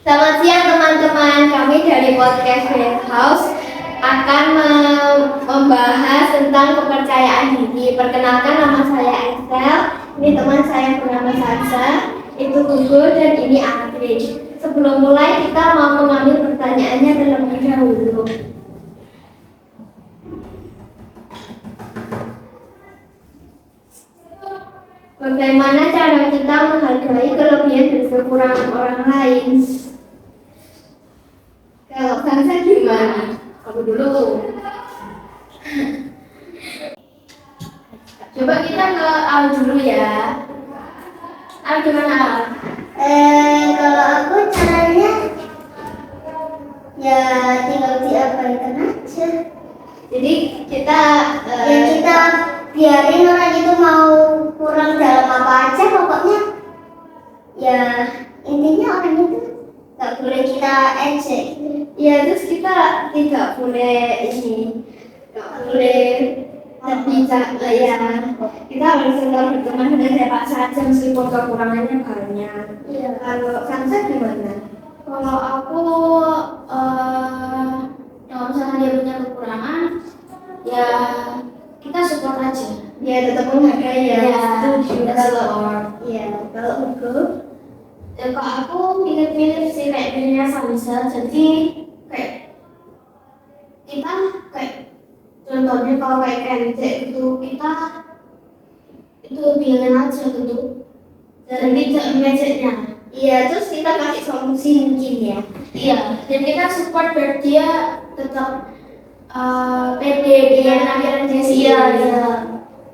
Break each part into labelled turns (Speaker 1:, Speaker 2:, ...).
Speaker 1: Selamat siang teman-teman, kami dari podcast Red House akan membahas tentang kepercayaan diri. Perkenalkan, nama saya Excel, ini teman saya bernama Sansa, itu Google, dan ini Astrid. Sebelum mulai kita mau mengambil pertanyaannya terlebih dahulu. Bagaimana cara kita menghargai kelebihan dan kekurangan orang lain? Kalau Sansa gimana? Aku dulu. Coba kita ke Al dulu ya. Al gimana Al?
Speaker 2: Kalau aku caranya ya tinggal diabaikan aja.
Speaker 1: Jadi kita
Speaker 2: Ya kita biarin orang itu mau kurang dalam apa aja, pokoknya ya intinya orang itu nggak boleh kita ejek.
Speaker 1: ya terus kita tidak boleh nggak boleh terbicara ya. Kita harus selalu berteman dengan siapa saja meskipun kekurangannya banyak.
Speaker 2: Iya.
Speaker 1: Kalau Sansa gimana?
Speaker 3: Kalau aku kalau misalnya dia punya kekurangan, ya kita support aja.
Speaker 1: Ya tetap menghargai ya.
Speaker 3: Ya,
Speaker 1: Setuju.
Speaker 3: kita support.
Speaker 1: Kalau Google
Speaker 3: Ya, kalau aku pilih-pilih sih kayak pilihnya Samisa, jadi kayak kita kayak contohnya kalau kayak Kenze itu kita itu pilih aja gitu, dan tidak mengejeknya.
Speaker 1: iya, terus kita kasih solusi mungkin ya.
Speaker 3: Iya, dan kita support biar dia tetap pede dengan akhirnya dia sih.
Speaker 1: Iya.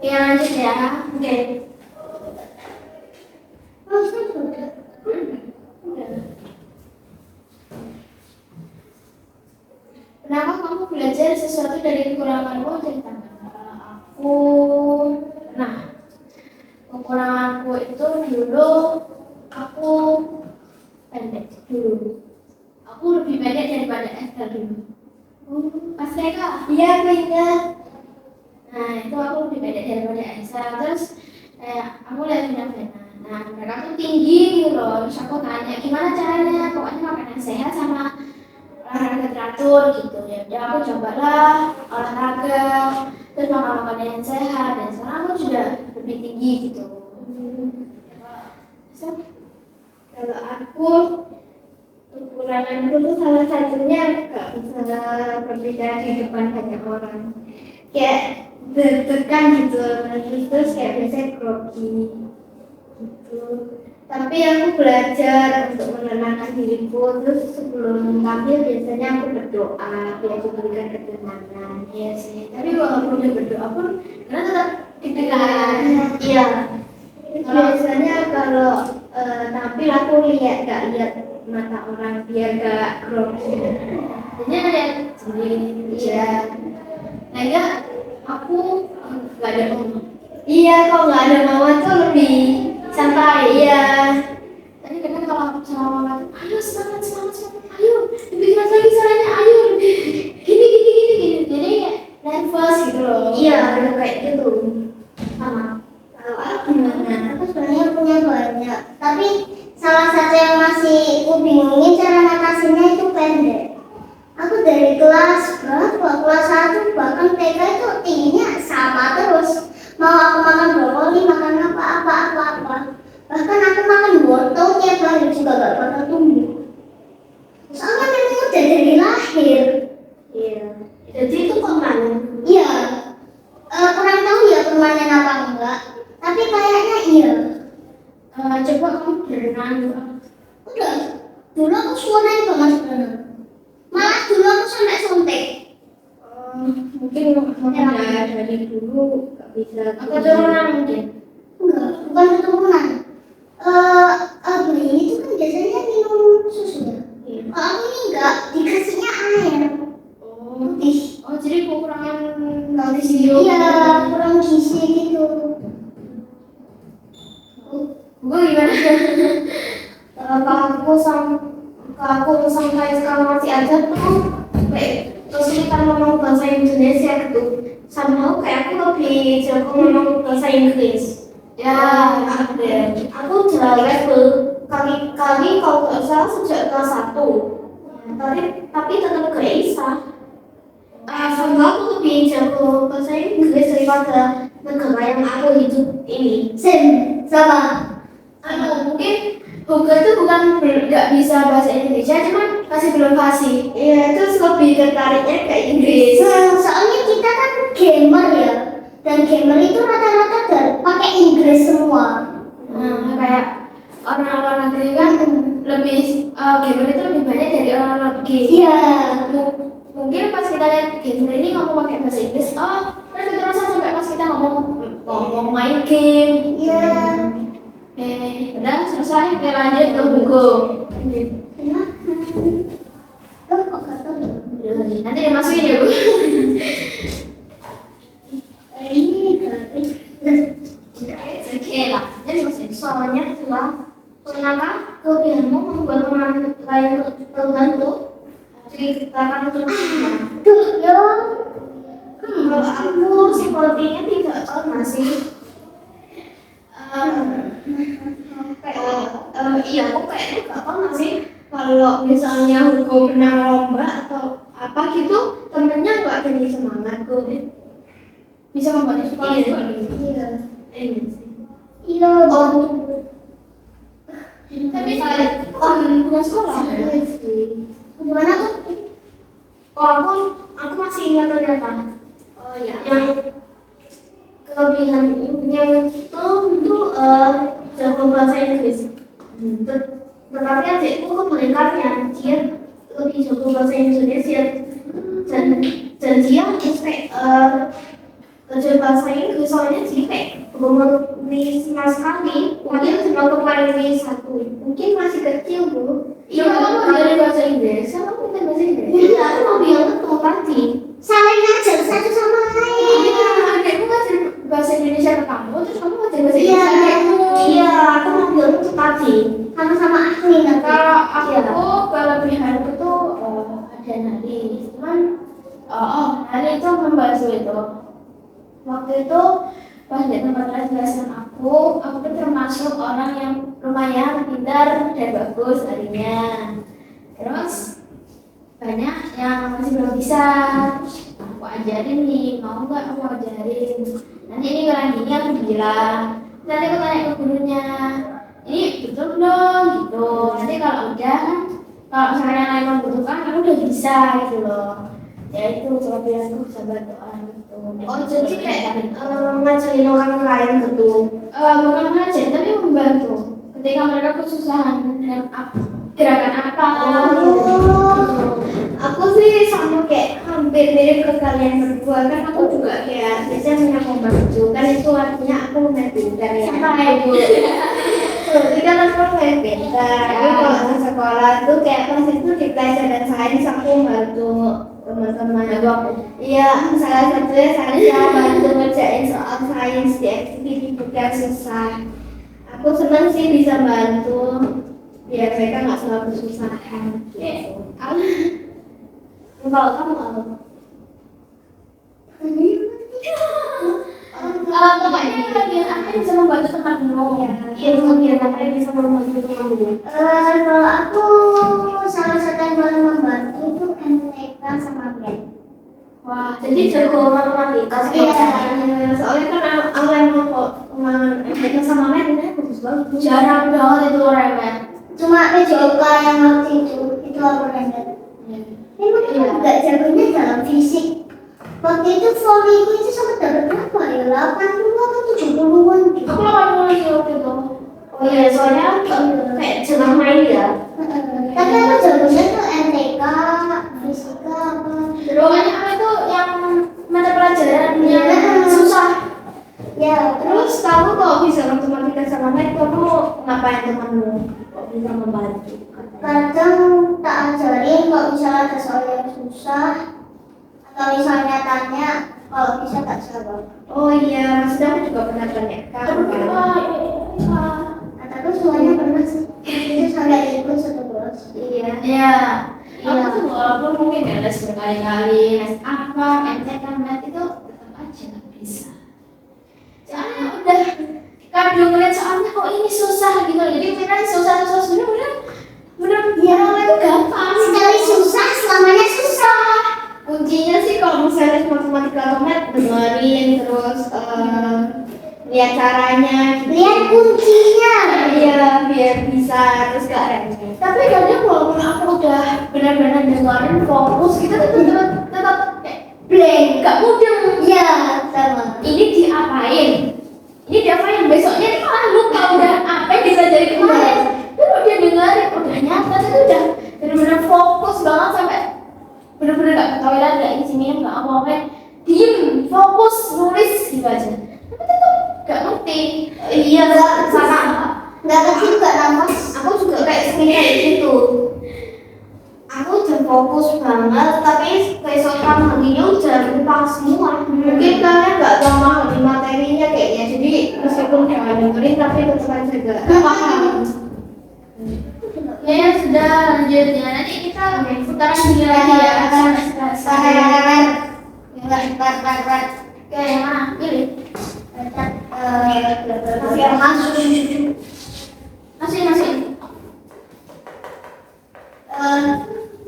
Speaker 3: Ya lanjut ya. Oke. Kenapa kamu belajar sesuatu dari kekuranganmu? Ceritakan. Aku, nah, kekuranganku itu dulu aku pendek dulu. Aku lebih pendek daripada Esther dulu. Pas TK.
Speaker 1: Iya, aku ingat.
Speaker 3: Nah, itu aku lebih pendek daripada Esther. Terus aku lihat Vena. Nah, mereka tuh tinggi gitu loh. Terus aku tanya gimana caranya? Pokoknya makanan sehat sama olahraga teratur gitu ya. Ya aku cobalah olahraga, terus makan makanan yang sehat, dan sekarang aku sudah lebih tinggi gitu. So,
Speaker 1: Kalau aku kekuranganku tuh salah satunya nggak bisa berbicara di depan banyak orang. Kayak deg-degan gitu, terus kayak biasanya grogi gitu. Tapi aku belajar untuk menenangkan diriku, terus sebelum tampil biasanya aku berdoa biar diberikan ketenangan.
Speaker 3: iya sih. Tapi walaupun udah berdoa pun, karena tetap deg-degan.
Speaker 1: Iya. Biasanya kalau tampil aku nggak lihat mata orang biar nggak grogi.
Speaker 3: Jadi ada yang sendiri.
Speaker 1: Iya.
Speaker 3: Nah, enggak, aku nggak ada ngomong.
Speaker 1: Iya, kalau nggak ada mama tuh lebih santai. Iya.
Speaker 3: Tadi kadang kalau aku sama mama, ayo semangat, ayo lebih keras lagi caranya, ayo lebih gini. Jadi kayak nervous gitu loh.
Speaker 1: Iya, udah kayak gitu.
Speaker 3: Sama.
Speaker 1: Kalau aku gimana?
Speaker 2: Aku sebenarnya punya banyak, tapi salah satu yang masih aku bingungin cara ngatasinya itu pendek. Aku dari kelas berapa? Kelas 1 bahkan TK itu tingginya sama terus. Mau aku makan brokoli, makan apa. Bahkan aku makan wortel tiap hari juga gak bakal tumbuh. Soalnya memang udah dari lahir.
Speaker 1: Iya.
Speaker 3: Jadi itu permanen.
Speaker 2: Iya, kurang tahu ya permanen apa enggak. Tapi kayaknya iya.
Speaker 3: Coba kamu berenang.
Speaker 2: Udah, dulu aku suarain banget berenang. Malah dulu aku sampai sontek.
Speaker 1: Mungkin ya dari dulu nggak bisa.
Speaker 3: Aku turunan mungkin.
Speaker 2: Enggak, bukan keturunan. Bayi itu kan biasanya minum susu ya.
Speaker 1: Iya.
Speaker 2: Kalau aku ini enggak, dikasihnya air putih.
Speaker 3: Oh, jadi kekurangan
Speaker 2: Kalsium. Iya, kurang gizi gitu.
Speaker 3: gue gimana? Kalau aku sampai sekarang masih aja tuh kayak kesulitan ngomong bahasa Indonesia gitu. Somehow kayak aku lebih jago ngomong bahasa Inggris. Ya, aku jelas level kali kalau nggak salah sejak kelas 1. Tapi tetap ke ISA. Semoga aku lebih jago bahasa Inggris daripada negara yang aku hidup ini.
Speaker 2: Sama.
Speaker 3: Mungkin Google itu bukan nggak bisa bahasa Indonesia, cuman masih belum fasih.
Speaker 1: Iya, terus lebih tertariknya ke Inggris.
Speaker 2: Soalnya kita kan gamer ya, dan gamer itu rata-rata pakai Inggris semua.
Speaker 3: Kayak orang-orang negeri kan lebih gamer itu lebih banyak dari orang-orang negeri.
Speaker 2: Iya.
Speaker 3: Mungkin pas kita lihat gamer ini ngomong pakai bahasa Inggris, terus keterusan sampai pas kita ngomong main game.
Speaker 2: Iya.
Speaker 3: Udah selesai, kita lanjut ke buku.
Speaker 2: Kok kata
Speaker 3: Nanti dimasukin ya Bu. Oke lah, jadi masih soalnya adalah kenapa kelebihanmu membuat teman lain terbantu? Ceritakan untuk
Speaker 2: ya.
Speaker 3: Kalau aku sepertinya tidak pernah sih. Iya, aku kayaknya gak pernah sih. Kalau misalnya aku menang lomba atau apa gitu, temennya gak jadi semangat gue. Bisa membuat sekolah juga.
Speaker 2: Iya.
Speaker 3: Iya sih.
Speaker 2: Iya.
Speaker 3: Tapi saya bukan sekolah.
Speaker 1: Iya sih.
Speaker 2: Gimana tuh?
Speaker 3: Aku masih ingat ternyata.
Speaker 1: Oh ya.
Speaker 3: Yang kelebihannya itu jago bahasa Inggris. Tetapi adikku kebalikannya, dia lebih jago bahasa Indonesia dan dia belajar bahasa Inggris soalnya dia kayak belum menulis sama sekali. Dia cuma kemarin nulis 1.
Speaker 1: Mungkin masih kecil Bu.
Speaker 3: Iya, kamu belajar bahasa Inggris. Kamu belajar bahasa Inggris. Iya, aku mau bilang itu tadi.
Speaker 2: Saling ngajar satu sama lain.
Speaker 3: Iya, adikmu ngajar bahasa Indonesia ke kamu, terus kamu ngajar bahasa
Speaker 2: Iya.
Speaker 3: Inggris ke adikmu.
Speaker 1: Iya, aku mau bilang itu tadi.
Speaker 2: Sama-sama ahli nanti.
Speaker 3: Kalau aku kelebihanku tuh ada nari, cuman nari itu membantu itu. Waktu itu pas di tempat les belasan aku tuh termasuk orang yang lumayan pintar dan bagus narinya. Terus banyak yang masih belum bisa. Aku ajarin nih, mau nggak aku ajarin? Nanti ini gini aku bilang. Nanti aku tanya ke gurunya, ini betul belum gitu. Nanti kalau udah kan, kalau misalnya lain membutuhkan, aku udah bisa gitu loh. Ya itu kelebihanku bisa bantu orang gitu.
Speaker 1: Oh jadi kayak ngajarin orang lain gitu.
Speaker 3: Bukan ngajar tapi membantu. Ketika mereka kesusahan dengan gerakan apa.
Speaker 1: Aku sih sama kayak hampir mirip ke kalian berdua kan aku juga kayak biasanya membantu kan itu artinya aku lumayan pintar ya.
Speaker 3: Sampai Bu.
Speaker 1: Jadi kan aku lumayan pintar. Tapi kalau di sekolah tuh kayak pas itu di pelajaran sains aku bantu teman-teman. Iya, salah satunya saya bantu ngerjain soal sains di activity book yang susah. Aku senang sih bisa bantu biar mereka nggak selalu kesusahan. Kalau kamu apa?
Speaker 3: Pokoknya kelebihan apa yang bisa membantu temanmu?
Speaker 1: Iya, kelebihan apa yang bisa membantu temanmu?
Speaker 2: Kalau aku salah satu yang paling membantu itu MTK sama BEM.
Speaker 3: Wah,
Speaker 1: Jadi jago matematika sih.
Speaker 2: Iya.
Speaker 1: Soalnya kan aku yang mau MTK sama math ini bagus banget.
Speaker 3: jarang banget itu orang kan.
Speaker 2: Cuma PJOK yang waktu itu aku rendet. Memang aku nggak jagonya dalam fisik. Waktu itu volleyku itu sempat dapat berapa ya? 80 atau 70-an gitu.
Speaker 3: Aku 80 sih waktu itu.
Speaker 1: Oh iya, soalnya kayak jarang main ya.
Speaker 2: Tapi aku jagonya tuh MTK, fisika apa.
Speaker 3: Pokoknya apa itu yang mata pelajaran yang
Speaker 2: Iya.
Speaker 3: susah.
Speaker 2: Ya,
Speaker 1: Terus kamu kok bisa matematika sama math, kamu ngapain temanmu? Kok bisa membantu?
Speaker 2: kadang tak ajarin kalau misalnya ada soal yang susah atau misalnya tanya kalau bisa tak jawab.
Speaker 1: Oh iya, maksudnya aku juga pernah tanya kamu kan.
Speaker 2: Kataku semuanya pernah sih. Itu sampai ikut satu kelas.
Speaker 1: Iya.
Speaker 3: Iya. Aku tuh walaupun mungkin ya les berkali-kali, les apa, MTK, math itu tetap aja nggak bisa. Soalnya udah kadang ngeliat soalnya kok ini susah gitu, jadi beneran susah sebenarnya bener
Speaker 1: lihat caranya,
Speaker 2: Lihat kuncinya.
Speaker 1: iya biar bisa terus gak remeh.
Speaker 3: Tapi kadang walaupun aku udah benar-benar dengerin fokus, kita tuh tetap kayak blank, gak mudeng.
Speaker 2: Iya, sama.
Speaker 3: Ini diapain? Ini diapain? Besoknya ini malah lupa udah apa yang dipelajari kemarin. Tapi dia dengerin, udah nyata itu udah benar-benar fokus banget sampai benar-benar gak ke toilet, gak di sini, gak apa-apa. Diem, fokus, nulis gitu aja. Tapi tetap gak ngerti.
Speaker 1: Iya sama.
Speaker 2: Nggak kecil nggak nafas.
Speaker 1: Aku juga kayak kayak gitu. Aku udah fokus banget, tapi keesokan harinya udah lupa semua. Mungkin kalian nggak tahu memahami materinya kayaknya, jadi meskipun nggak dengerin tapi tetap aja gak paham.
Speaker 3: Ya sudah lanjut ya, nanti kita putaran tiga lagi ya. Oke, yang mana? Pilih. Masih.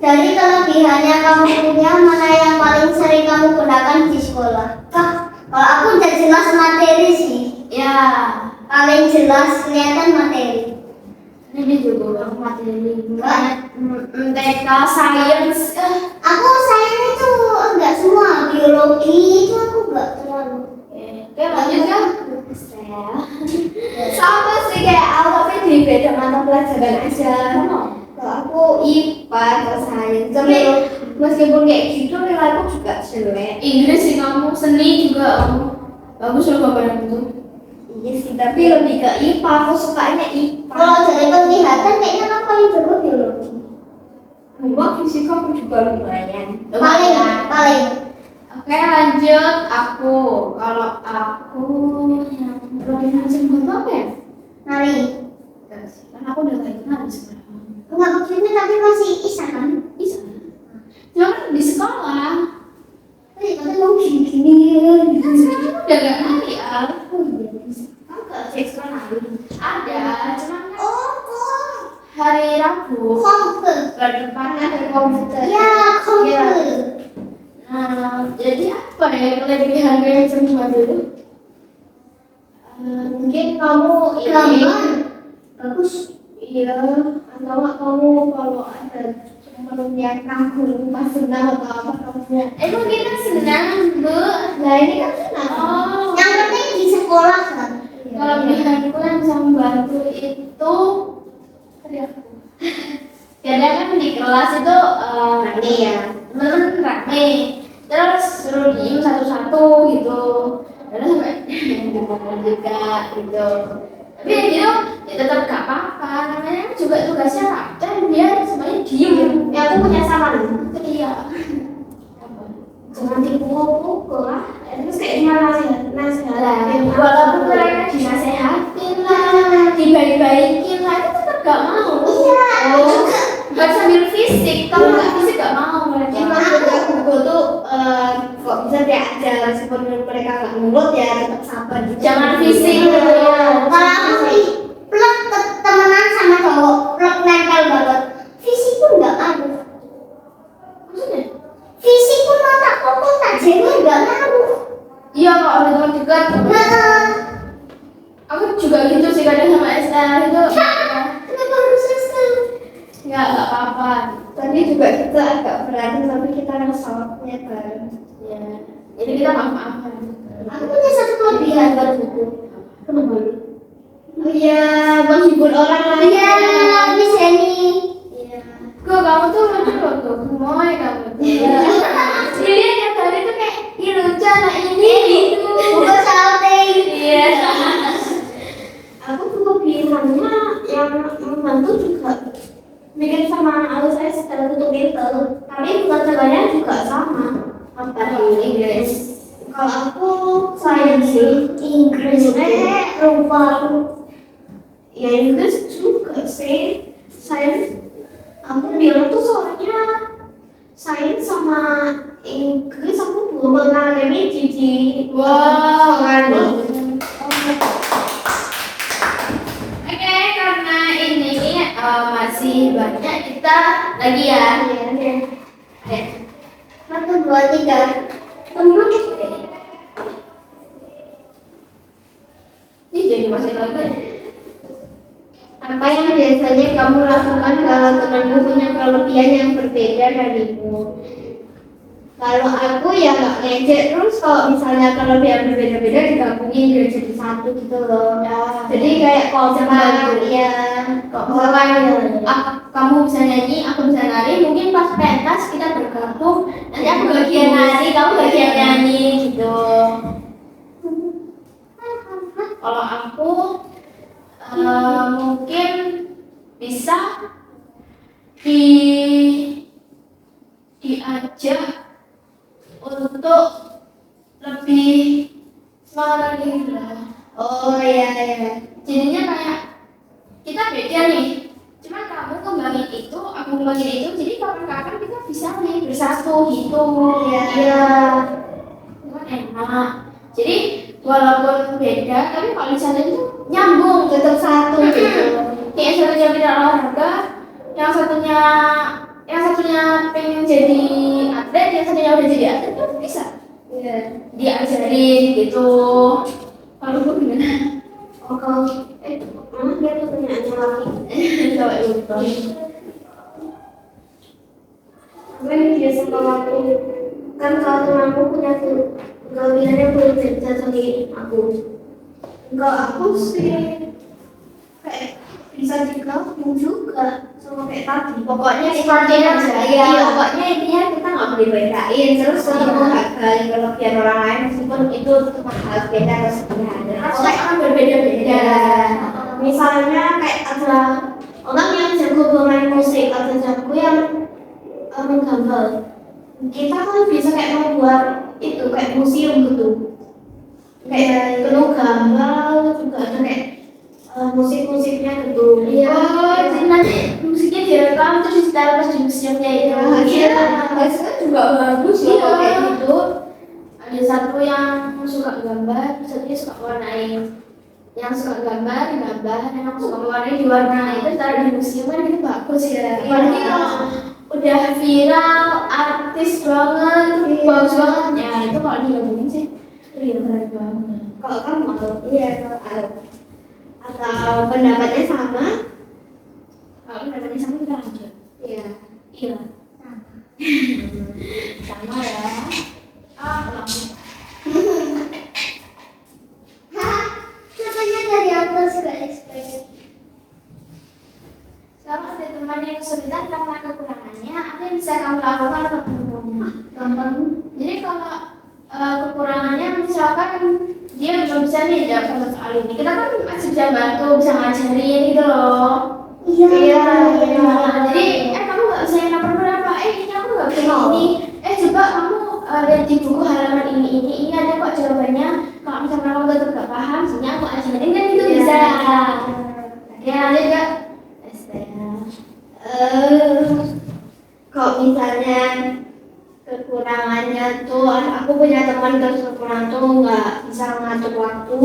Speaker 2: Dari kelebihannya kamu punya, mana yang paling sering kamu gunakan di sekolah? Kalau aku udah jelas materi sih.
Speaker 3: Ya,
Speaker 2: Paling jelas kelihatan materi.
Speaker 3: ini juga materi TK, sains.
Speaker 2: Aku sayang itu enggak semua. Biologi itu aku enggak terlalu.
Speaker 3: Oke, lanjut kan?
Speaker 1: Sama sih kayak aku tapi di beda mata pelajaran aja. Kalau aku IPA atau sains, tapi meskipun kayak gitu nilai aku juga jelek.
Speaker 3: Inggris sih kamu, seni juga kamu bagus loh bapak itu.
Speaker 1: Iya sih, tapi lebih ke IPA. Aku sukanya IPA.
Speaker 2: Kalau dari penglihatan kayaknya kamu paling jago biologi.
Speaker 1: Gua fisika aku juga lumayan.
Speaker 2: Paling.
Speaker 3: Oke, lanjut aku. Kalau aku yang lebih rajin buat apa ya?
Speaker 2: Nari.
Speaker 3: Karena aku udah kayak nari sekarang.
Speaker 2: Enggak maksudnya tapi masih isa kan?
Speaker 3: Bisa. Jangan di sekolah.
Speaker 2: Tapi mau gini.
Speaker 3: Kan sekarang udah gak nari ya.
Speaker 1: Kamu gak ekstra nari?
Speaker 3: Ada, cuman kan
Speaker 2: Oh,
Speaker 3: hari Rabu.
Speaker 2: komputer.
Speaker 1: Depan ada komputer.
Speaker 2: Ya, komputer.
Speaker 3: Nah, jadi apa ya kelebihan gue semua dulu?
Speaker 1: Mungkin kamu
Speaker 2: Gambar. Bagus.
Speaker 1: iya, atau nggak kamu kalau ada temen yang kamu pas senang atau apa kamu
Speaker 3: Emang kita senang, Bu.
Speaker 1: nah ini kan senang.
Speaker 3: Oh,
Speaker 2: Yang penting di sekolah kan.
Speaker 3: kelebihanku yang bisa membantu itu kadang kan di kelas itu
Speaker 1: Rame ya.
Speaker 3: temen rame terus suruh diem satu-satu gitu terus sampai ngomong juga gitu tapi ya gitu ya tetap gak apa-apa namanya juga tugasnya absen biar semuanya diem
Speaker 1: Ya aku punya saran.
Speaker 3: iya
Speaker 1: Jangan dipukul lah. Terus kayaknya nasihat.
Speaker 3: walaupun mereka dinasehatin lah dibaik-baikin lah itu tetap gak mau
Speaker 2: Iya, aku juga.
Speaker 3: Gak sambil fisik, kalau nggak fisik gak mau mereka.
Speaker 1: Cuma buku tuh kok bisa diajar meskipun mereka nggak nurut ya tetap sabar.
Speaker 3: Jangan fisik.
Speaker 2: Kalau aku sih plek temenan sama cowok, plek nempel banget. Fisik pun nggak ada.
Speaker 3: Maksudnya?
Speaker 2: Fisik pun otak pun tak jengkel nggak ngaruh.
Speaker 3: Iya kalau ada teman dekat.
Speaker 2: Nah,
Speaker 3: Aku juga gitu sih kadang sama Esther itu.
Speaker 2: kenapa harus kesel?
Speaker 3: Nggak apa-apa.
Speaker 1: Tadi juga kita agak berantem tapi kita ngesolve-nya bareng.
Speaker 3: Ya. Jadi kita maaf-maafan.
Speaker 2: Aku punya satu kelebihan baru buku.
Speaker 3: Kenapa?
Speaker 1: Oh iya, menghibur orang lain.
Speaker 2: Iya, Miss Eni.
Speaker 1: Iya.
Speaker 3: Kok kamu tuh lucu loh, kok gemoy kamu tuh. Dilihat yang tadi tuh kayak ih lucu anak ini gitu.
Speaker 2: Buku salting.
Speaker 3: Iya.
Speaker 1: Aku tuh kelebihannya yang membantu juga bikin sama alus saya setelah tutup pintu. Tapi bukan segalanya juga sama. Apa Inggris? Kalau aku sains sih Inggris.
Speaker 2: Lupa.
Speaker 1: Ya Inggris juga sih. Sains aku bilang tuh soalnya sains sama Inggris aku belum pernah remedi di
Speaker 3: Wow.
Speaker 1: soalnya.
Speaker 3: Oke, karena ini masih banyak kita lagi ya. Oke.
Speaker 2: 1, 2, 3.
Speaker 3: dimasukin lagi.
Speaker 1: Apa yang biasanya kamu lakukan kalau temanmu punya kelebihan yang berbeda darimu? Kalau aku ya nggak ngejek terus, kalau misalnya kelebihan berbeda-beda digabungin biar jadi satu gitu loh.
Speaker 3: Ya,
Speaker 1: Jadi kayak kompak ya.
Speaker 3: kok misalkan kamu bisa nyanyi, aku bisa nari, mungkin pas pentas kita bergabung, nanti aku bagian nari, kamu bagian nyanyi gitu. Kalau aku mungkin bisa diajak untuk lebih semangat lagi gitu lah.
Speaker 1: Oh iya ya.
Speaker 3: Jadinya kayak kita beda nih, cuman kamu kembangin itu, aku kembangin itu, jadi kapan-kapan kita bisa nih bersatu gitu.
Speaker 1: Iya.
Speaker 3: Cuman enak. Jadi walaupun beda, tapi kalau misalnya itu nyambung,
Speaker 1: Tetap satu gitu.
Speaker 3: kayak satunya beda olahraga, yang satunya pengen jadi atlet, yang satunya udah jadi atlet kan bisa
Speaker 1: Iya.
Speaker 3: diajarin gitu. Kalau gue gimana?
Speaker 2: Oh, kalau dia tuh pertanyaannya lagi.
Speaker 3: Coba lupa.
Speaker 2: Gue biasa kalau aku kan kalau temanku punya kelebihannya berbeda dari aku. Enggak, aku sih kayak bisa digabung juga sama kayak tadi.
Speaker 1: Pokoknya
Speaker 3: Seperti
Speaker 1: intinya
Speaker 3: aja.
Speaker 1: iya, pokoknya intinya kita nggak boleh bedain, terus tetap menghargai kelebihan orang lain meskipun itu cuma hal beda atau sederhana.
Speaker 3: Pokoknya orang berbeda-beda.
Speaker 2: Misalnya kayak ada orang yang jago bermain musik atau jago yang menggambar. Kita kan bisa kayak membuat itu kayak museum gitu. Kayak penuh gambar juga ada kayak musik-musiknya gitu.
Speaker 3: Oh, jadi nanti musiknya direkam terus ditaruh di museumnya itu.
Speaker 1: Iya, hasilnya juga bagus loh
Speaker 3: Iya.
Speaker 1: kayak gitu.
Speaker 3: Ada satu yang suka gambar, satunya suka warnain. Yang suka gambar, yang suka mewarnai diwarnai. Itu taruh di museum kan itu bagus ya.
Speaker 1: Iya.
Speaker 3: Apalagi kalau udah viral, artis banget,
Speaker 1: Iya.
Speaker 3: bagus banget. Ya itu kalau digabungin sih, iya keren banget.
Speaker 1: Kalau kamu iya kalau atau pendapatnya sama?
Speaker 3: Kalau pendapatnya sama kita lanjut.
Speaker 1: Iya.
Speaker 3: Iya. Sama ya. Ulang.
Speaker 2: Katanya dari atas guys.
Speaker 3: Kalau ada teman yang kesulitan karena kekurangannya, apa yang bisa kamu lakukan untuk menemukannya?
Speaker 2: Gampang.
Speaker 3: Jadi kalau kekurangannya misalkan dia belum bisa nih jawab sama soal ini, kita kan masih bisa bantu, bisa ngajarin gitu loh.
Speaker 2: Iya.
Speaker 3: Jadi kamu nggak bisa yang nomor berapa? Ini aku nggak bisa ini. Coba kamu lihat di buku halaman ini ada kok jawabannya. Kalau misalnya kamu tetap nggak paham, sini aku ajarin kan itu bisa. Ya ada nggak?
Speaker 1: Kalau misalnya kekurangannya tuh aku punya teman terus kekurangan tuh nggak bisa ngatur waktu.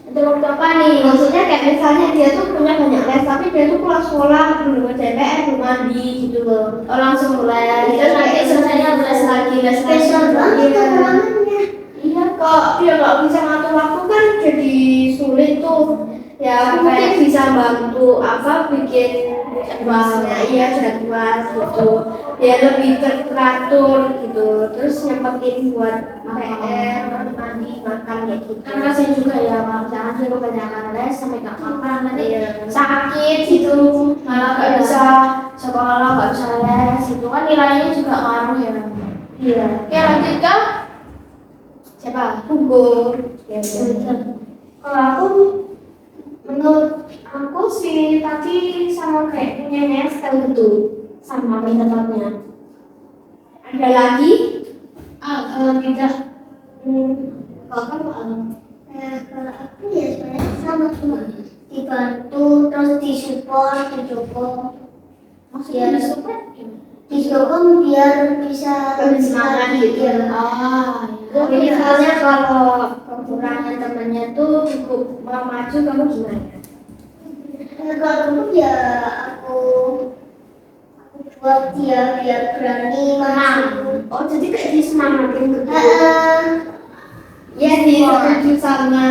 Speaker 1: Itu waktu apa nih? Maksudnya kayak misalnya dia tuh punya banyak les tapi dia tuh pulang sekolah belum CPR belum mandi gitu loh.
Speaker 3: Oh langsung mulai. Terus nanti selesainya les lagi.
Speaker 2: Spesial banget kekurangannya.
Speaker 1: Iya, kok dia nggak bisa ngatur waktu kan jadi sulit tuh. Ya mungkin bisa bantu apa bikin jadwalnya, iya jadwal gitu. Ya lebih teratur gitu. Terus nyempetin buat PR, mandi, makan kayak gitu.
Speaker 3: Kan kasian juga ya kalau jangan sih kebanyakan les sampai nggak makan nanti
Speaker 1: Iya.
Speaker 3: sakit gitu, malah nggak bisa sekolah, nggak bisa les itu kan nilainya juga ngaruh ya.
Speaker 1: Iya.
Speaker 3: Oke lanjut ke siapa?
Speaker 1: Hugo. Ya,
Speaker 2: Kalau aku menurut aku sih tadi sama kayak punya Nestel gitu sama pendapatnya.
Speaker 1: Ada lagi?
Speaker 2: Tidak. Kalau kamu kalau aku ya sebenarnya sama cuma dibantu terus disupport didukung.
Speaker 3: Maksudnya disupport gimana?
Speaker 2: Didukung biar bisa
Speaker 1: Lebih semangat gitu. Tapi misalnya kalau kekurangan temennya tuh cukup mau maju, kamu gimana?
Speaker 2: Kalau aku ya aku buat dia biar berani maju.
Speaker 1: Oh jadi kayak disemangatin gitu.
Speaker 2: Heeh.
Speaker 1: Ya sih, setuju sama.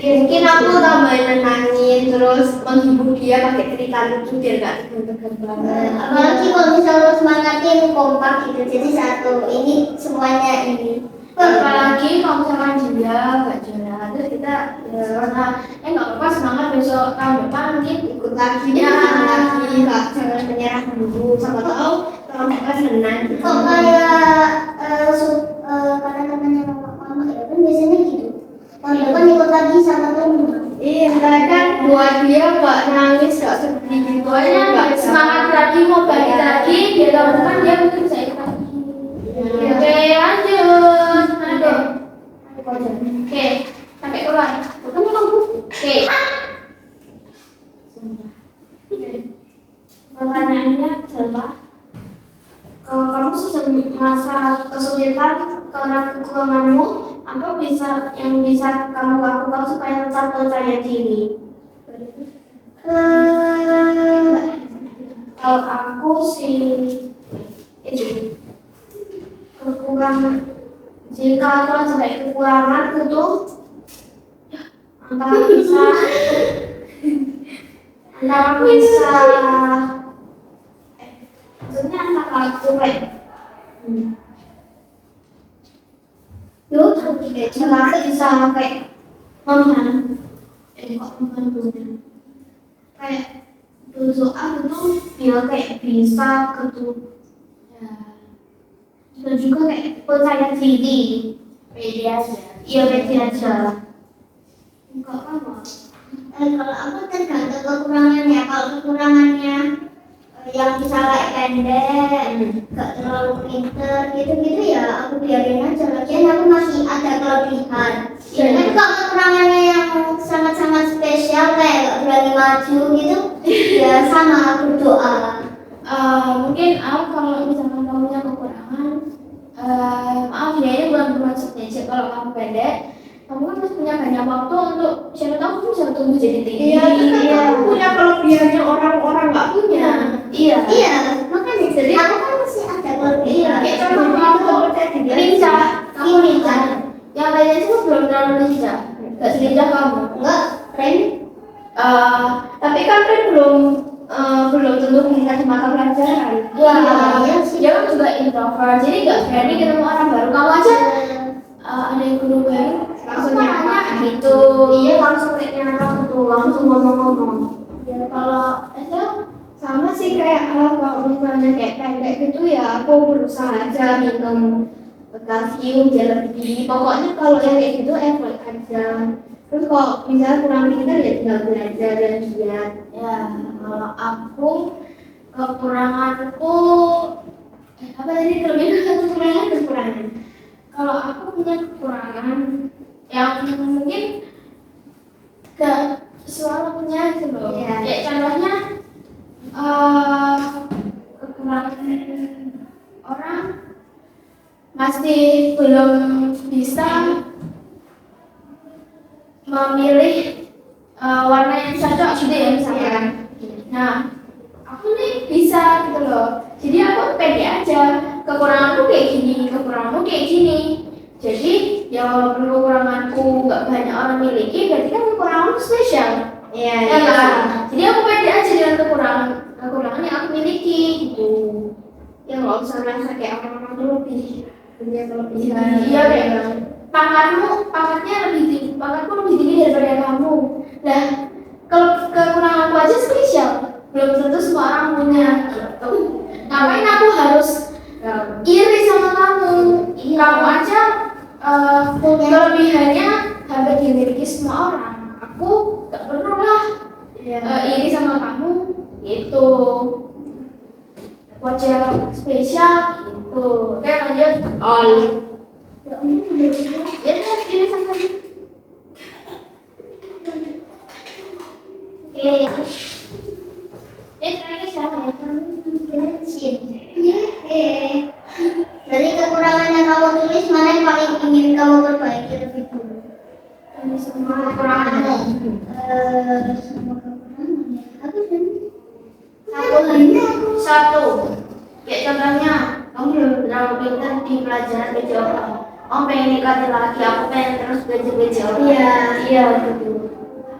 Speaker 1: Mungkin aku tambahin nenangin terus menghibur dia pakai cerita lucu biar gak tegang-tegang banget.
Speaker 2: Apalagi kalau misalnya semangatin kompak gitu, jadi satu ini semuanya ini.
Speaker 3: Apalagi kalau misalkan dia nggak juara, terus kita karena nggak apa-apa, semangat, besok tahun depan mungkin
Speaker 1: Ikut lagi
Speaker 3: Ya.
Speaker 1: lagi Kak, jangan menyerah dulu. Siapa tahu kalau bukan menang.
Speaker 2: Kok kayak kata-katanya mama ya kan biasanya gitu. Tahun depan ikut lagi sama temen.
Speaker 1: Iya, kan buat dia nggak nangis, nggak sedih gitu.
Speaker 3: pokoknya
Speaker 1: Nggak
Speaker 3: semangat lagi, mau balik lagi, biar tahun depan dia mungkin bisa ikut lagi.
Speaker 1: Iya.
Speaker 3: Oke, lanjut. Mana dong? Oke, sampai keluar. Bukan kamu. Oke. Pertanyaannya adalah, kalau kamu sedang merasa kesulitan karena kekuranganmu, apa yang bisa kamu lakukan supaya tetap percaya diri? Kalau aku sih itu kekurangan. Jika aku sampai kekurangan itu antara bisa maksudnya antara aku kayak cara bisa kayak membantunya kayak berdoa itu dia kayak bisa gitu ya. Dan juga kayak percaya diri, pede aja, iya pede aja. Enggak apa.
Speaker 2: Kalau aku tergantung kekurangannya. Kalau kekurangannya yang bisa kayak pendek, gak terlalu pinter gitu-gitu ya aku biarin aja. Lagian aku masih ada kelebihan. Ya kan kalau kekurangannya yang sangat-sangat spesial kayak gak berani maju gitu, ya sama berdoa.
Speaker 3: Mungkin aku kalau misalkan kamu punya kekurangan, maaf ya ini bukan bermaksud ngejek kalau kamu pendek. Kamu kan masih punya banyak waktu untuk siapa tahu kamu bisa tumbuh jadi tinggi.
Speaker 1: Iya, kan kamu punya kelebihannya orang-orang nggak punya.
Speaker 3: Iya.
Speaker 2: Iya, makanya jadi aku kan masih ada kelebihan.
Speaker 3: Kayak contoh kamu lincah, kamu lincah. Yang lainnya itu belum terlalu lincah, nggak selincah kamu.
Speaker 2: Enggak, keren.
Speaker 1: Tapi kan belum tentu bisa di mata pelajaran.
Speaker 3: Iya sih. Dia kan juga introvert, jadi nggak berani ketemu orang baru. Kamu aja ada yang guru baru, langsung nanya gitu. Iya, langsung kayak nyala gitu, langsung ngomong-ngomong.
Speaker 1: Ya kalau sama sih kayak kalau misalnya kayak pendek gitu ya aku berusaha aja minum kalsium biar lebih tinggi. Pokoknya kalau yang kayak gitu effort aja. Terus kalau misalnya kurang pintar ya tinggal belajar dan giat.
Speaker 3: Ya, kalau aku kekuranganku apa tadi kelebihan kekurangan. Kalau aku punya kekurangan yang mungkin gak selalu punya gitu loh.
Speaker 1: Iya.
Speaker 3: Kayak contohnya kekurangan orang masih belum bisa memilih warna yang cocok gitu ya misalkan. Nah, aku nih bisa gitu loh. Jadi aku pede aja. Kekuranganku kayak gini, kekuranganku kayak gini. Jadi ya walaupun kekuranganku nggak banyak orang miliki, berarti kan kekuranganku spesial.
Speaker 1: Iya.
Speaker 3: Ya kan? Jadi aku pede aja dengan kekurangan yang aku miliki gitu.
Speaker 1: Ya nggak usah merasa kayak orang-orang tuh lebih punya kelebihan.
Speaker 3: Iya kayak pangkatnya lebih tinggi, pangkatku lebih tinggi daripada kamu. Nah, kalau kekuranganku aja spesial, belum tentu semua orang punya. Gitu. Ngapain aku harus iri sama kamu? Kamu aja kelebihannya hampir dimiliki semua orang. Aku gak perlu lah iri sama kamu. Gitu. Aku aja spesial. Gitu. Oke lanjut. Ya udah pilih sama dia. Oke. Terakhir siapa ya?
Speaker 2: Dari kekurangan yang kamu tulis, mana yang paling ingin kamu perbaiki lebih dulu?
Speaker 3: Semua kekuranganmu.
Speaker 2: Semua kekurangan ya. Aku dan
Speaker 3: Satu. Kayak contohnya, kamu belum terlalu pintar di pelajaran BCOK. oh pengen nikah lagi, aku pengen terus belajar orang.
Speaker 1: Iya.
Speaker 3: Iya betul.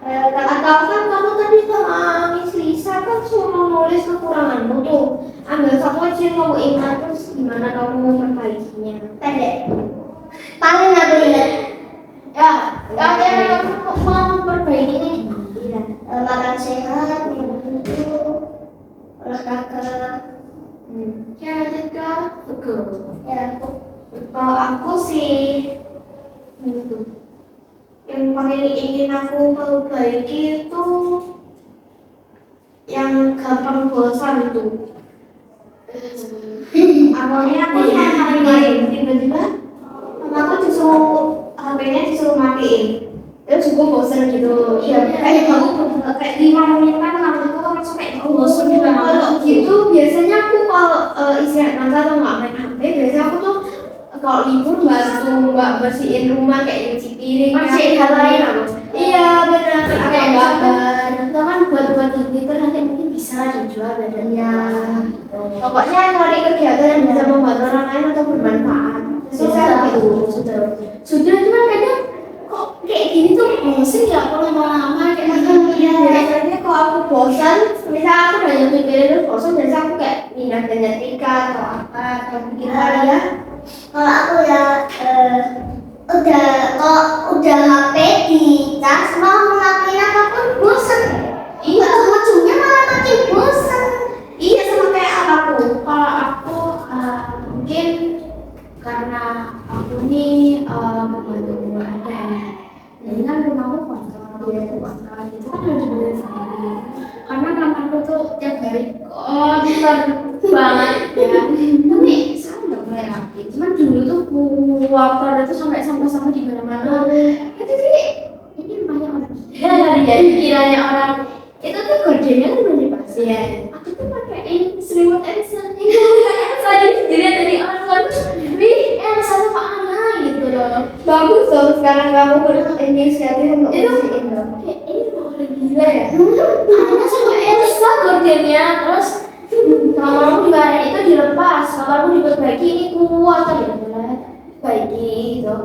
Speaker 3: Atau kan kamu tadi sama Miss Lisa kan suruh nulis kekuranganmu tuh, ambil satu aja yang kamu ingat, terus gimana kamu memperbaikinya.
Speaker 2: Pendek. Paling aku ingat
Speaker 3: Ya, kamu mau memperbaikinya gimana? Iya.
Speaker 2: makan sehat, minum susu, olahraga.
Speaker 3: Ya, juga betul.
Speaker 2: Ya,
Speaker 1: Kalau aku sih yang paling ingin aku perbaiki itu yang gampang bosan tuh. Awalnya aku cuma main, tiba-tiba mamaku disuruh HP-nya disuruh matiin. Terus juga bosan gitu. Iya, kayak kayak 5 menit kan aku langsung kayak bosan juga. Kalau gitu biasanya aku kalau istirahat nanti atau nggak main HP, biasanya aku tuh kalau libur bantu mbak bersihin rumah kayak nyuci piring,
Speaker 3: Bersihin hal lain apa?
Speaker 1: Iya benar.
Speaker 3: Kayak gambar, itu kan buat Twitter nanti mungkin bisa dijual badannya.
Speaker 1: Pokoknya cari kegiatan yang bisa membantu orang lain atau bermanfaat. Susah gitu.
Speaker 3: Sudah cuma kadang kok kayak gini tuh bosen ya kalau lama-lama kayak
Speaker 1: Iya, biasanya kalau aku bosan, misal aku banyak mikirin terus bosan, biasanya aku kayak minat genetika atau apa atau bikin hal ya.
Speaker 2: kalau aku ya udah HP dicas mau ngelakuin apapun bosen.
Speaker 1: Iya.
Speaker 2: Ujungnya malah makin bosen.
Speaker 1: Iya sama kayak aku.
Speaker 3: kalau aku mungkin karena aku nih membantu ada ya. Jadi kan rumahku kotor, dia tuh kotor, itu kan harus dibenerin sendiri. Karena kamarku tuh tiap hari kotor banget ya. Tapi sekarang udah mulai rapi. Cuman dulu tuh kotor itu sampai sampah-sampah di mana-mana. Itu sih ini rumahnya orang. Ya, kiranya orang itu tuh gordennya kan belum dipasang.
Speaker 1: Iya.
Speaker 3: Aku tuh pakein selimut Elsa. Saya dilihat dari orang luar tuh, wih Elsa tuh Pak Ana gitu loh.
Speaker 1: Bagus dong sekarang kamu berinisiatif untuk
Speaker 3: Itu
Speaker 1: bersihin dong.
Speaker 3: kayak ini orang gila ya. Ana sama Elsa gordennya, terus kamarku juga hari itu dilepas, kamarku diperbaiki, ini kuat ya udah baiki gitu.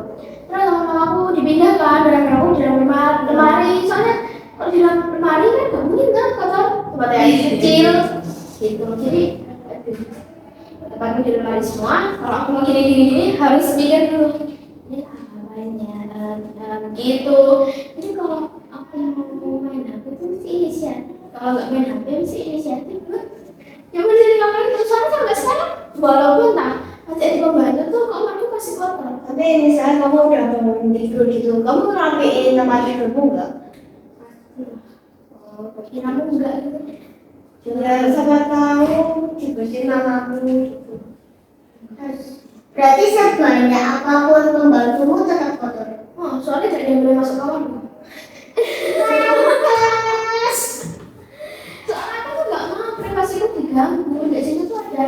Speaker 3: Terus kamarku dipindahkan, barang-barangku di dalam lemari, soalnya kalau di dalam lemari kan nggak mungkin kan kotor, tempat yang kecil gitu. Jadi tempatku di lemari semua. Kalau aku mau gini harus mikir dulu ini apa gitu. Jadi kalau aku mau main HP itu mesti inisiatif. Kalau nggak main HP mesti inisiatif. Yang menjadi kamar itu sampai sekarang walaupun masih ada pembantu tuh kamarku masih kotor.
Speaker 1: Tapi misalnya kamu udah bangun tidur gitu, kamu rapiin tempat tidurmu enggak?
Speaker 3: Kiramu enggak gitu.
Speaker 1: Ya siapa tahu dibersihin namamu gitu.
Speaker 2: Berarti sebanyak apapun pembantumu tetap kotor.
Speaker 3: Oh, soalnya tidak ada yang boleh masuk kamarku. Soalnya aku tuh nggak mau privasiku diganggu. Di situ tuh ada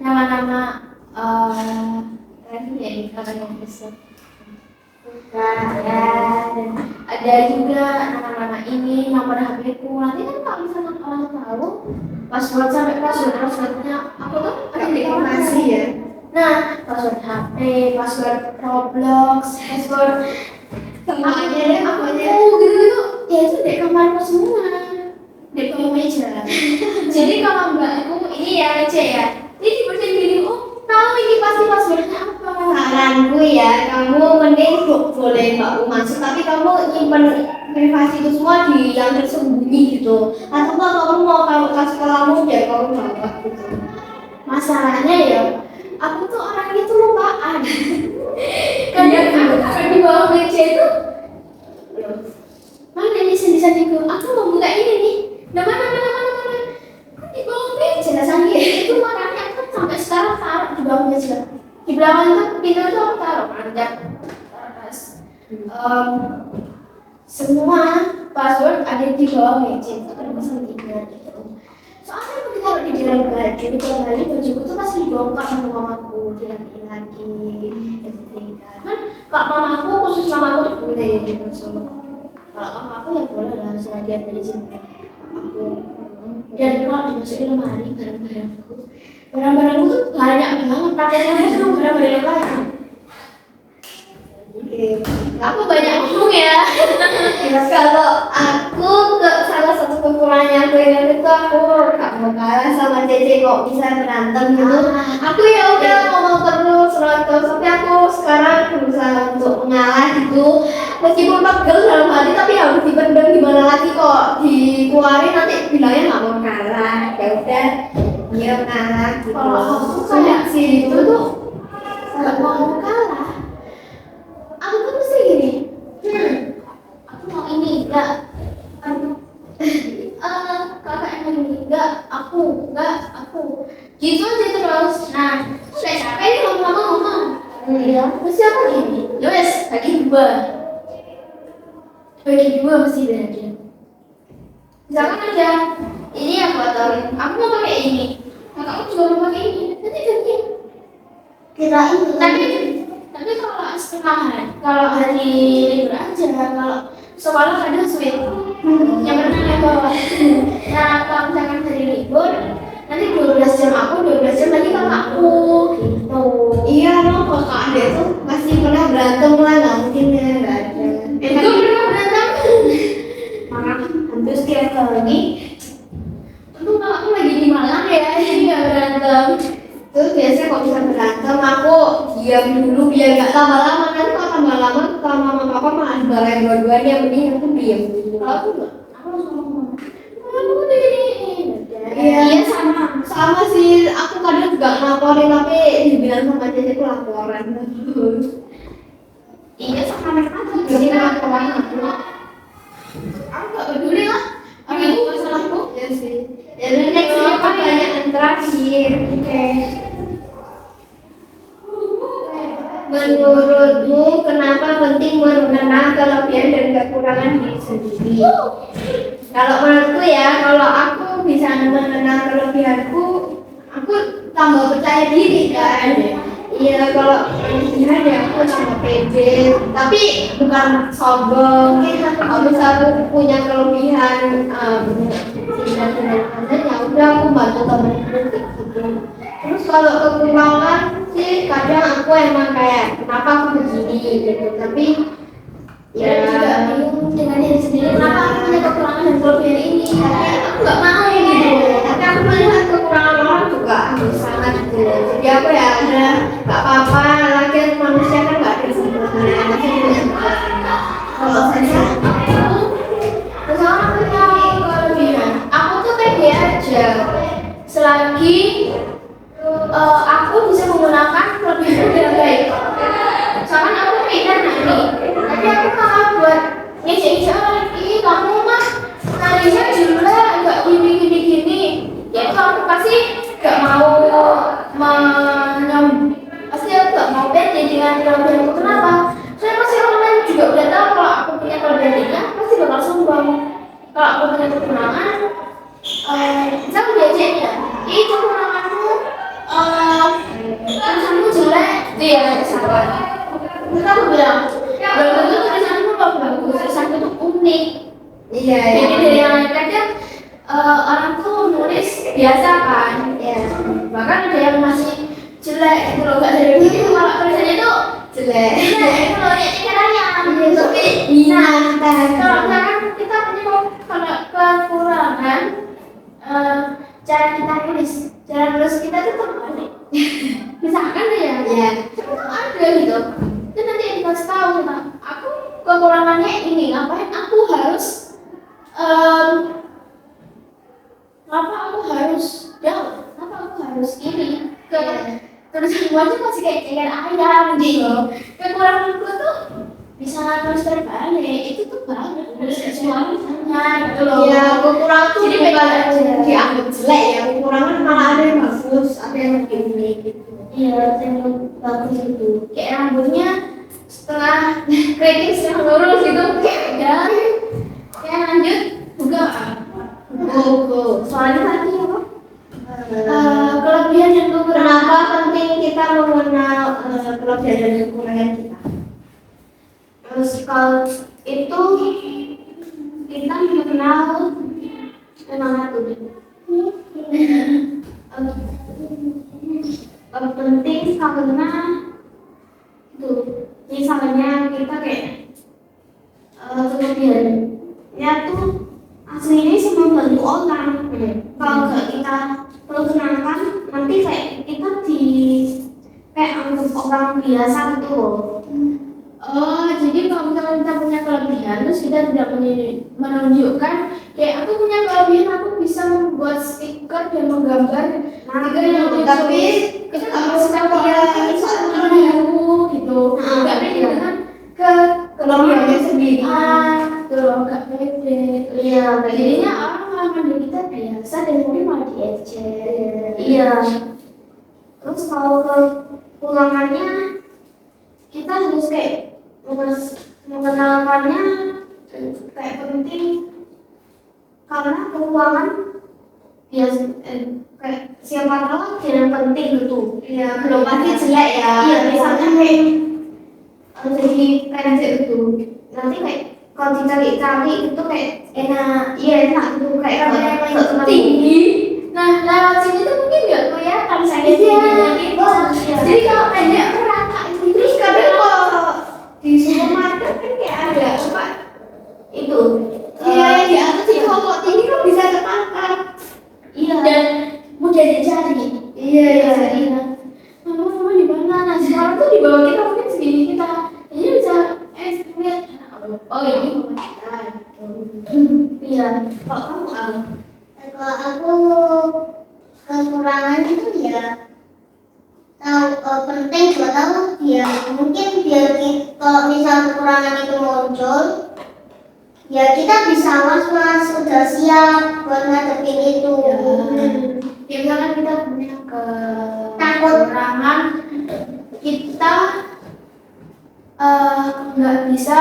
Speaker 3: nama-nama ini yang besar. Dan ada juga nama-nama ini, nomor HP-ku. Nanti kan kalau misalnya orang tahu password sampai passwordnya aku tuh ada di
Speaker 1: Informasi ya.
Speaker 3: Nah, password HP, password Roblox, password
Speaker 1: Semuanya deh pokoknya.
Speaker 3: gitu-gitu. Ya itu di kamarku semua, di bawah meja. Jadi kalau mbakku ini ya meja ya, ini dibersihin gini, oh tahu ini pasti passwordnya apa.
Speaker 1: Saranku ya, kamu mending boleh mbakmu masuk, tapi kamu nyimpen privasi itu semua di yang tersembunyi gitu. Atau enggak kamu mau kalau kasih ke kamu biar kamu bawa gitu.
Speaker 3: Masalahnya ya, aku tuh orangnya tuh lupaan. Kadang aku taruh di bawah meja itu, loh, mana ini sendi-sendiku? Aku mau buka ini nih. Nah, mana? Kok di bawah meja sandi itu makanya aku sampai sekarang taruh di bawah meja. Di belakang itu pintu itu aku taruh panjang, taruh tas. Semua password ada di bawah meja itu terpasang 3 gitu. Soalnya aku ditaruh di dalam baju, di dalam bajuku tuh pasti dibongkar sama mamaku, dirapiin lagi, setrika. Kan kalau mamaku khusus mamaku tuh boleh gitu. Kalau mamaku ya boleh lah, selagi ada di sini. Aku dan kalau dimasukin lemari barang-barangku tuh banyak banget, pakaiannya itu barang-barang yang lain. Aku banyak ngomong ya.
Speaker 1: Kalau aku salah satu kekurangannya aku yang itu aku gak mau kalah sama Cece kok bisa berantem gitu. Aku ya udah ngomong terus tapi aku sekarang berusaha untuk mengalah gitu. Meskipun pegel dalam hati tapi harus dipendam, gimana lagi kok dikeluarin nanti bilangnya nggak mau kalah. Ya udah dia kalah gitu.
Speaker 3: Kalau aku kayak
Speaker 1: sih
Speaker 3: itu tuh nggak mau kalah. Aku tuh mesti gini. Aku mau ini enggak. Kakak yang ini enggak. Aku gitu aja terus. Nah, udah capek nih lama-lama ngomong.
Speaker 1: Iya.
Speaker 3: Mesti apa gini? Yowes, bagi dua mesti beda. Misalkan aja ini aku kotorin, aku mau pakai ini, kakakku juga mau pakai ini, nanti gantian.
Speaker 2: Kirain
Speaker 3: Tapi kalau setengah hari, kalau hari libur aja, kalau sekolah kadang sweet, yang berenang ya bawah. Nah kalau misalkan hari libur, nanti 12 jam aku, 12 jam lagi kakakku, gitu.
Speaker 1: Iya, no, kakak dia tuh pasti pernah berantem lah, nggak mungkin ya nggak ada.
Speaker 3: Itu pernah berantem.
Speaker 1: Makanya hampir setiap kali
Speaker 3: Untung kakakku lagi di Malang ya, jadi nggak berantem.
Speaker 1: terus biasanya kalau bisa berantem aku diam dulu biar nggak tambah lama, kan kalau tambah lama sama mama papa malah dimarahin dua-duanya, mending aku diam dulu.
Speaker 3: Kalau aku nggak, aku langsung ngomong, kamu udah gini.
Speaker 1: Iya sama sih, aku kadang juga ngelaporin tapi dibilang sama Cece aku laporan terus.
Speaker 3: Iya sama mereka
Speaker 1: Jadi
Speaker 3: juga.
Speaker 1: laporan aku.
Speaker 3: Aku nggak peduli lah. Aku itu masalahku.
Speaker 1: Ya sih. Jadi next ini pertanyaan terakhir. Oke. Menurutmu kenapa penting mengenal kelebihan dan kekurangan diri sendiri? Kalau menurutku ya, kalau aku bisa mengenal kelebihanku, aku tambah percaya diri kan. Iya, kalau kelebihan ya aku tambah pede, tapi bukan sombong. Kalau misalnya aku punya kelebihan, ya udah aku bantu temen-temen gitu. Terus kalau kekurangan sih kadang aku emang kayak kenapa aku begini gitu, tapi
Speaker 3: Ya juga bingung dengan diri sendiri. Kenapa aku punya kekurangan dan kelebihan ini? Tapi aku nggak mau gitu.
Speaker 1: tapi aku melihat kekurangan orang juga sangat gitu. Jadi aku ya ada nggak apa-apa, lagi manusia kan nggak ada sempurna, masih punya kekurangan. Kalau saya
Speaker 3: Misalnya aku punya kelebihan, aku tuh pede aja. Selagi aku bisa menggunakan kelebihan dengan baik. Misalkan aku pengen nari, tapi aku malah buat ngejek-ngejek orang, ih kamu mah narinya jelek, gak gini. Ya itu aku pasti gak mau pasti aku gak mau pede dengan kelebihanku. Kenapa? Saya pasti orang lain juga udah tahu kalau aku punya kelebihan ini, pasti bakal sombong. Kalau aku punya kekurangan, misalnya diajaknya, ih kekuranganmu tulisanmu jelek, dia salah. Terus aku bilang, belum tentu tulisanmu bagus, tulisanku tuh unik.
Speaker 1: iya
Speaker 3: Jadi dari yang lain kadang orang tuh nulis biasa kan,
Speaker 1: ya
Speaker 3: bahkan ada yang masih jelek gitu loh, gak dari begitu. Kalau tulisannya tuh
Speaker 1: jelek.
Speaker 3: jelek itu loh, ya caranya. Tapi kalau misalkan kita punya kekurangan, cara kita nulis, cara nulis kita tuh terbalik. Misalkan ya,
Speaker 1: Iya.
Speaker 3: itu ada gitu. Itu nanti yang dikasih tahu kita, aku kekurangannya ini, ngapain aku harus kenapa aku harus down, kenapa aku harus ini terus semua aja masih kayak ceker ayam gitu. Kekuranganku tuh bisa nulis terbalik, itu tuh bagus nulis semuanya gitu loh.
Speaker 1: Ya, kekurangan tuh
Speaker 3: Jadi
Speaker 1: bukan
Speaker 3: beda aja.
Speaker 1: dianggap jelek ya, kekurangan malah ada yang bagus, ada yang lebih unik gitu.
Speaker 3: Iya, yang bagus itu kayak rambutnya setengah keriting setengah lurus gitu, dan kayak lanjut juga soalnya tadi apa? Kelebihan dan kekurangan.
Speaker 1: Kenapa penting kita mengenal kelebihan dan kekurangan kita?
Speaker 3: Terus kalau itu kita mengenal nama tuh penting karena itu misalnya kita kayak kelebihannya tuh aslinya bisa membantu orang. Kalau nggak kita perkenalkan, nanti kayak kita di kayak anggap orang biasa gitu loh. Oh, jadi kalau misalnya kita punya kelebihan, terus kita tidak menunjukkan kayak aku punya kelebihan, aku bisa membuat stiker dan menggambar stiker yang
Speaker 1: tapi
Speaker 3: kita nggak mau kelebihan kelebihanmu gitu, nggak pede dengan kelebihannya sendiri. Tuh nggak pede.
Speaker 1: Iya,
Speaker 3: Jadinya orang malah mandang kita biasa dan mungkin malah diejek.
Speaker 1: iya. Terus kalau kekurangannya kita harus kayak mengenalkannya kayak penting, karena keuangan biasa kayak siapa tahu yang penting gitu.
Speaker 2: Iya,
Speaker 1: Belum pasti jelek ya. Iya, misalnya kayak jadi pendek gitu, nanti kayak kalau dicari-cari itu kayak enak, iya enak gitu kayak
Speaker 3: Kalau tinggi, nah lewat sini tuh mungkin nggak kelihatan saya tinggi. Jadi kalau pendek aku rata itu.
Speaker 1: Terus kadang kalau di supermarket kan kayak ada apa itu di atas itu kalau tinggi kan bisa ketangkap.
Speaker 3: Iya. Dan mudah dicari.
Speaker 1: Iya.
Speaker 3: Mama di mana? Nah sekarang tuh di bawah kita mungkin segini kita. Jadi bisa lihat. Oh ini mama kita.
Speaker 1: Iya. Kalau kamu
Speaker 2: Kalau aku kekurangan itu ya tahu penting buat aku ya mungkin biar kalau misal kekurangan itu muncul ya kita bisa was-was udah siap buat ngadepin itu.
Speaker 3: Ya misalkan kita punya
Speaker 2: Takut.
Speaker 3: kekurangan, kita nggak bisa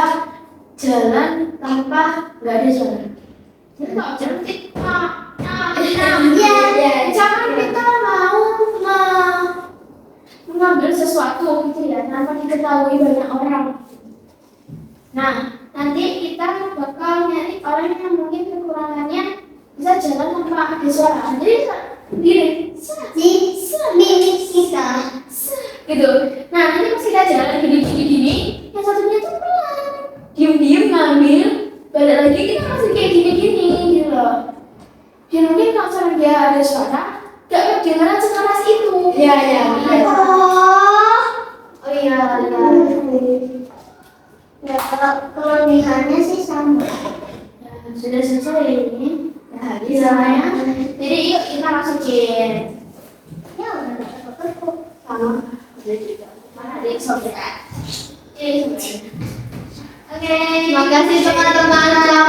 Speaker 3: jalan tanpa nggak ada jalan. Kita nggak jalan kita. Jangan kita mau mengambil sesuatu gitu ya tanpa diketahui banyak orang. Nah, nanti kita bakal nyari orang yang mungkin kekurangannya bisa jalan tanpa ada suara. Jadi sendiri,
Speaker 2: Milik kita.
Speaker 3: gitu. Nah, nanti pas kita jalan gini, yang satunya tuh pelan, diem ngambil, balik lagi kita masih kayak gini gitu loh. Dan mungkin kalau misalnya dia ada suara, gak kedengeran sekeras itu.
Speaker 1: Iya.
Speaker 2: Oh iya. Ya kalau kelebihannya sih sama.
Speaker 3: Ya, sudah selesai ini. Ya, habis namanya. Jadi yuk kita masukin.
Speaker 2: Ya udah apa-apa kok.
Speaker 3: Sama. Udah juga. Mana ada yang sobek? Oke.
Speaker 1: Terima kasih teman-teman.